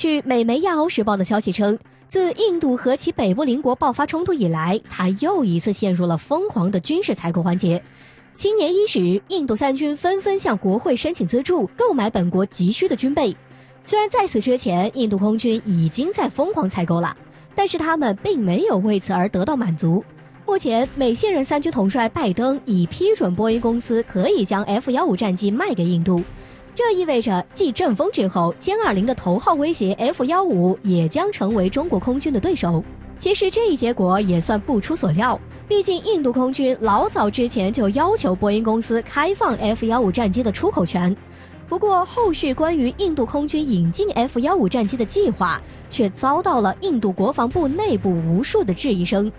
据美媒《亚欧时报》的消息称，自印度和其北部邻国爆发冲突以来，他又一次陷入了疯狂的军事采购环节。新年伊始，印度三军纷纷向国会申请资助，购买本国急需的军备。虽然在此之前，印度空军已经在疯狂采购了，但是他们并没有为此而得到满足。目前，美现任三军统帅拜登已批准波音公司可以将 F-15战机卖给印度。这意味着继阵风之后，歼20的头号威胁 F-15也将成为中国空军的对手。其实这一结果也算不出所料，毕竟印度空军老早之前就要求波音公司开放 F-15战机的出口权。不过后续关于印度空军引进 F-15战机的计划却遭到了印度国防部内部无数的质疑声。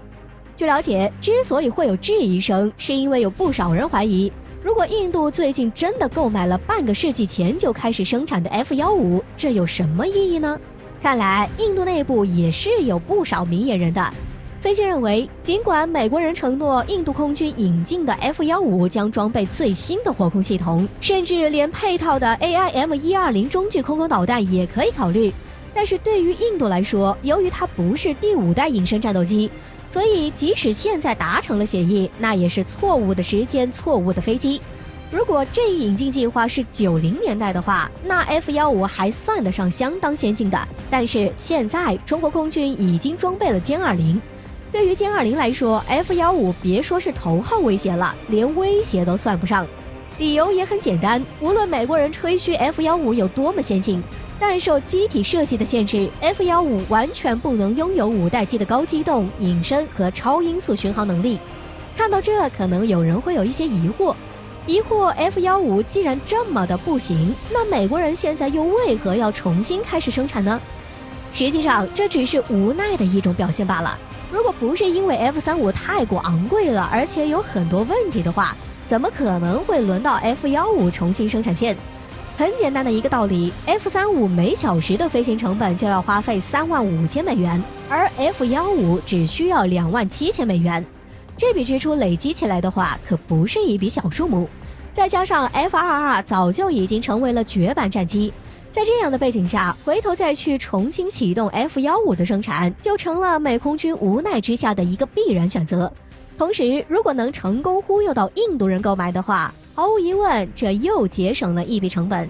据了解，之所以会有质疑声，是因为有不少人怀疑，如果印度最近真的购买了半个世纪前就开始生产的 F-15，这有什么意义呢？看来印度内部也是有不少明眼人的。分析认为，尽管美国人承诺印度空军引进的 F-15将装备最新的火控系统，甚至连配套的 AIM-120中距空导弹也可以考虑，但是对于印度来说，由于它不是第5代隐身战斗机，所以即使现在达成了协议，那也是错误的时间、错误的飞机。如果这一引进计划是90年代的话，那 F-15还算得上相当先进的。但是现在中国空军已经装备了歼20，对于歼20来说 ，F-15别说是头号威胁了，连威胁都算不上。理由也很简单，无论美国人吹嘘 F-15有多么先进，但受机体设计的限制 ，F-15完全不能拥有5代机的高机动、隐身和超音速巡航能力。看到这，可能有人会有一些疑惑，F-15既然这么的不行，那美国人现在又为何要重新开始生产呢？实际上，这只是无奈的一种表现罢了。如果不是因为 F-35太过昂贵了，而且有很多问题的话，怎么可能会轮到 F-15重新生产线？很简单的一个道理 ，F-35每小时的飞行成本就要花费35000美元，而 F-15只需要27000美元。这笔支出累积起来的话，可不是一笔小数目。再加上 F-22早就已经成为了绝版战机，在这样的背景下，回头再去重新启动 F-15的生产，就成了美空军无奈之下的一个必然选择。同时，如果能成功忽悠到印度人购买的话，毫无疑问，这又节省了一笔成本。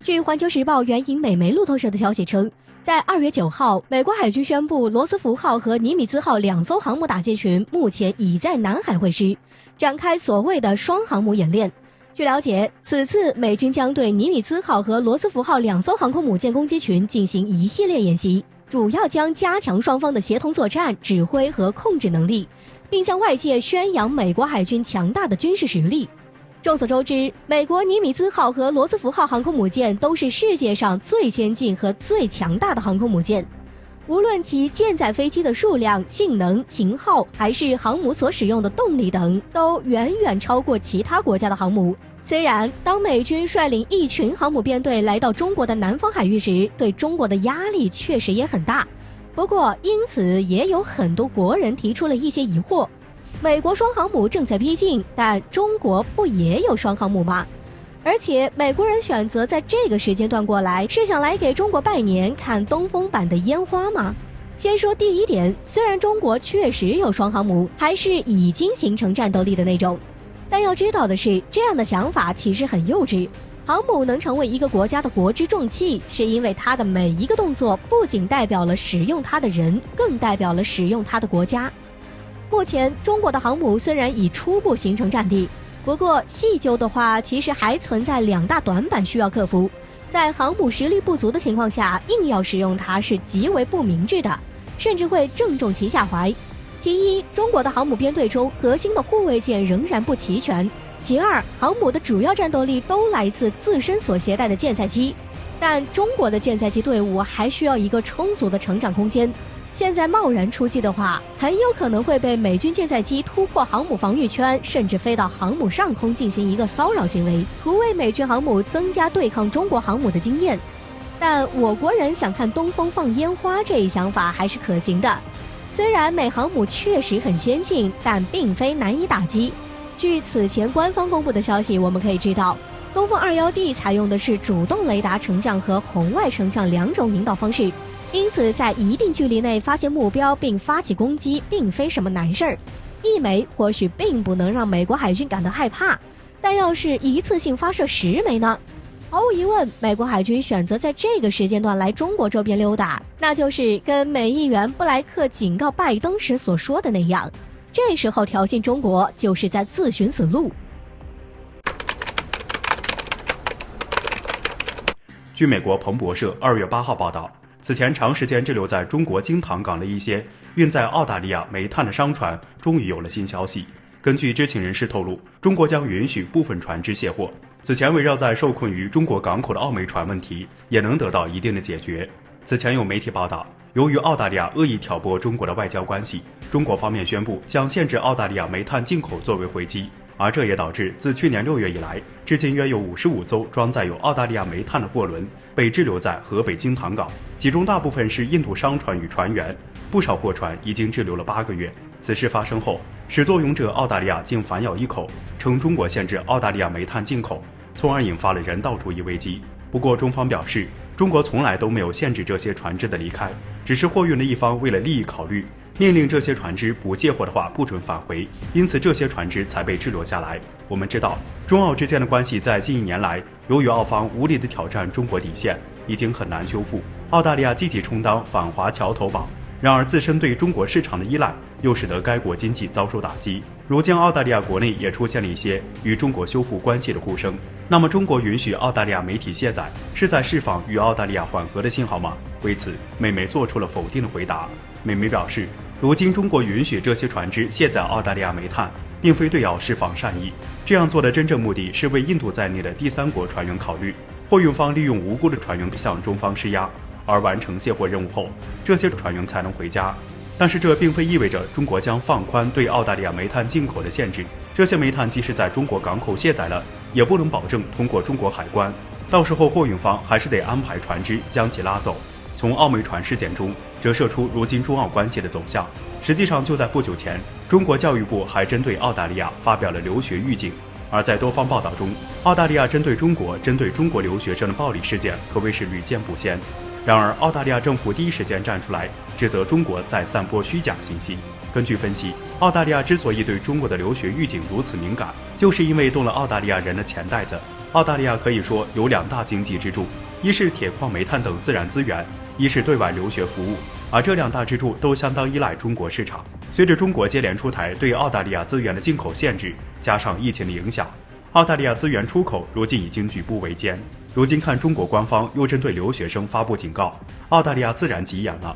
据环球时报援引美媒路透社的消息称，在2月9号，美国海军宣布罗斯福号和尼米兹号2艘航母打击群目前已在南海会师，展开所谓的双航母演练。据了解，此次美军将对尼米兹号和罗斯福号2艘航空母舰攻击群进行一系列演习，主要将加强双方的协同作战、指挥和控制能力，并向外界宣扬美国海军强大的军事实力。众所周知，美国尼米兹号和罗斯福号航空母舰都是世界上最先进和最强大的航空母舰，无论其舰载飞机的数量、性能、型号，还是航母所使用的动力等，都远远超过其他国家的航母。虽然当美军率领一群航母编队来到中国的南方海域时，对中国的压力确实也很大，不过因此也有很多国人提出了一些疑惑。美国双航母正在逼近，但中国不也有双航母吗？而且美国人选择在这个时间段过来，是想来给中国拜年看东风版的烟花吗？先说第一点，虽然中国确实有双航母，还是已经形成战斗力的那种，但要知道的是，这样的想法其实很幼稚。航母能成为一个国家的国之重器，是因为它的每一个动作不仅代表了使用它的人，更代表了使用它的国家。目前中国的航母虽然已初步形成战力，不过细究的话，其实还存在2大短板需要克服。在航母实力不足的情况下，硬要使用它是极为不明智的，甚至会正中其下怀。其一，中国的航母编队中核心的护卫舰仍然不齐全；其二，航母的主要战斗力都来自自身所携带的舰载机，但中国的舰载机队伍还需要一个充足的成长空间。现在贸然出击的话，很有可能会被美军舰载机突破航母防御圈，甚至飞到航母上空进行一个骚扰行为，图为美军航母增加对抗中国航母的经验。但我国人想看东风放烟花这一想法还是可行的。虽然美航母确实很先进，但并非难以打击。据此前官方公布的消息，我们可以知道，东风21D 采用的是主动雷达成像和红外成像2种引导方式，因此在一定距离内发现目标并发起攻击并非什么难事儿。1枚或许并不能让美国海军感到害怕，但要是一次性发射10枚呢？毫无疑问，美国海军选择在这个时间段来中国周边溜达，那就是跟美议员布莱克警告拜登时所说的那样，这时候挑衅中国就是在自寻死路。据美国彭博社2月8号报道，此前长时间滞留在中国京塘港的一些运载澳大利亚煤炭的商船终于有了新消息。根据知情人士透露，中国将允许部分船只卸货。此前围绕在受困于中国港口的澳煤船问题也能得到一定的解决。此前有媒体报道，由于澳大利亚恶意挑拨中国的外交关系，中国方面宣布将限制澳大利亚煤炭进口作为回击。而这也导致自去年6月以来，至今约有55艘装载有澳大利亚煤炭的货轮被滞留在河北京塘港，其中大部分是印度商船与船员，不少货船已经滞留了8个月。此事发生后，始作俑者澳大利亚竟反咬一口，称中国限制澳大利亚煤炭进口，从而引发了人道主义危机。不过中方表示，中国从来都没有限制这些船只的离开，只是货运的一方为了利益考虑，命令这些船只不卸货的话不准返回，因此这些船只才被滞留下来。我们知道，中澳之间的关系在近1年来，由于澳方无理地挑战中国底线，已经很难修复。澳大利亚积极充当反华桥头堡，然而自身对中国市场的依赖又使得该国经济遭受打击。如今澳大利亚国内也出现了一些与中国修复关系的呼声，那么中国允许澳大利亚媒体卸载，是在释放与澳大利亚缓和的信号吗？为此，美媒做出了否定的回答。美媒表示，如今中国允许这些船只卸载澳大利亚煤炭，并非对澳释放善意，这样做的真正目的是为印度在内的第三国船员考虑。货运方利用无辜的船员向中方施压，而完成卸货任务后，这些船员才能回家。但是这并非意味着中国将放宽对澳大利亚煤炭进口的限制，这些煤炭即使在中国港口卸载了，也不能保证通过中国海关，到时候货运方还是得安排船只将其拉走。从澳煤船事件中折射出如今中澳关系的走向。实际上就在不久前，中国教育部还针对澳大利亚发表了留学预警。而在多方报道中，澳大利亚针对中国留学生的暴力事件可谓是屡见不鲜。然而澳大利亚政府第一时间站出来指责中国在散播虚假信息。根据分析，澳大利亚之所以对中国的留学预警如此敏感，就是因为动了澳大利亚人的钱袋子。澳大利亚可以说有2大经济支柱，一是铁矿煤炭等自然资源，一是对外留学服务，而这2大支柱都相当依赖中国市场。随着中国接连出台对澳大利亚资源的进口限制，加上疫情的影响，澳大利亚资源出口如今已经举步维艰。如今看中国官方又针对留学生发布警告，澳大利亚自然急眼了。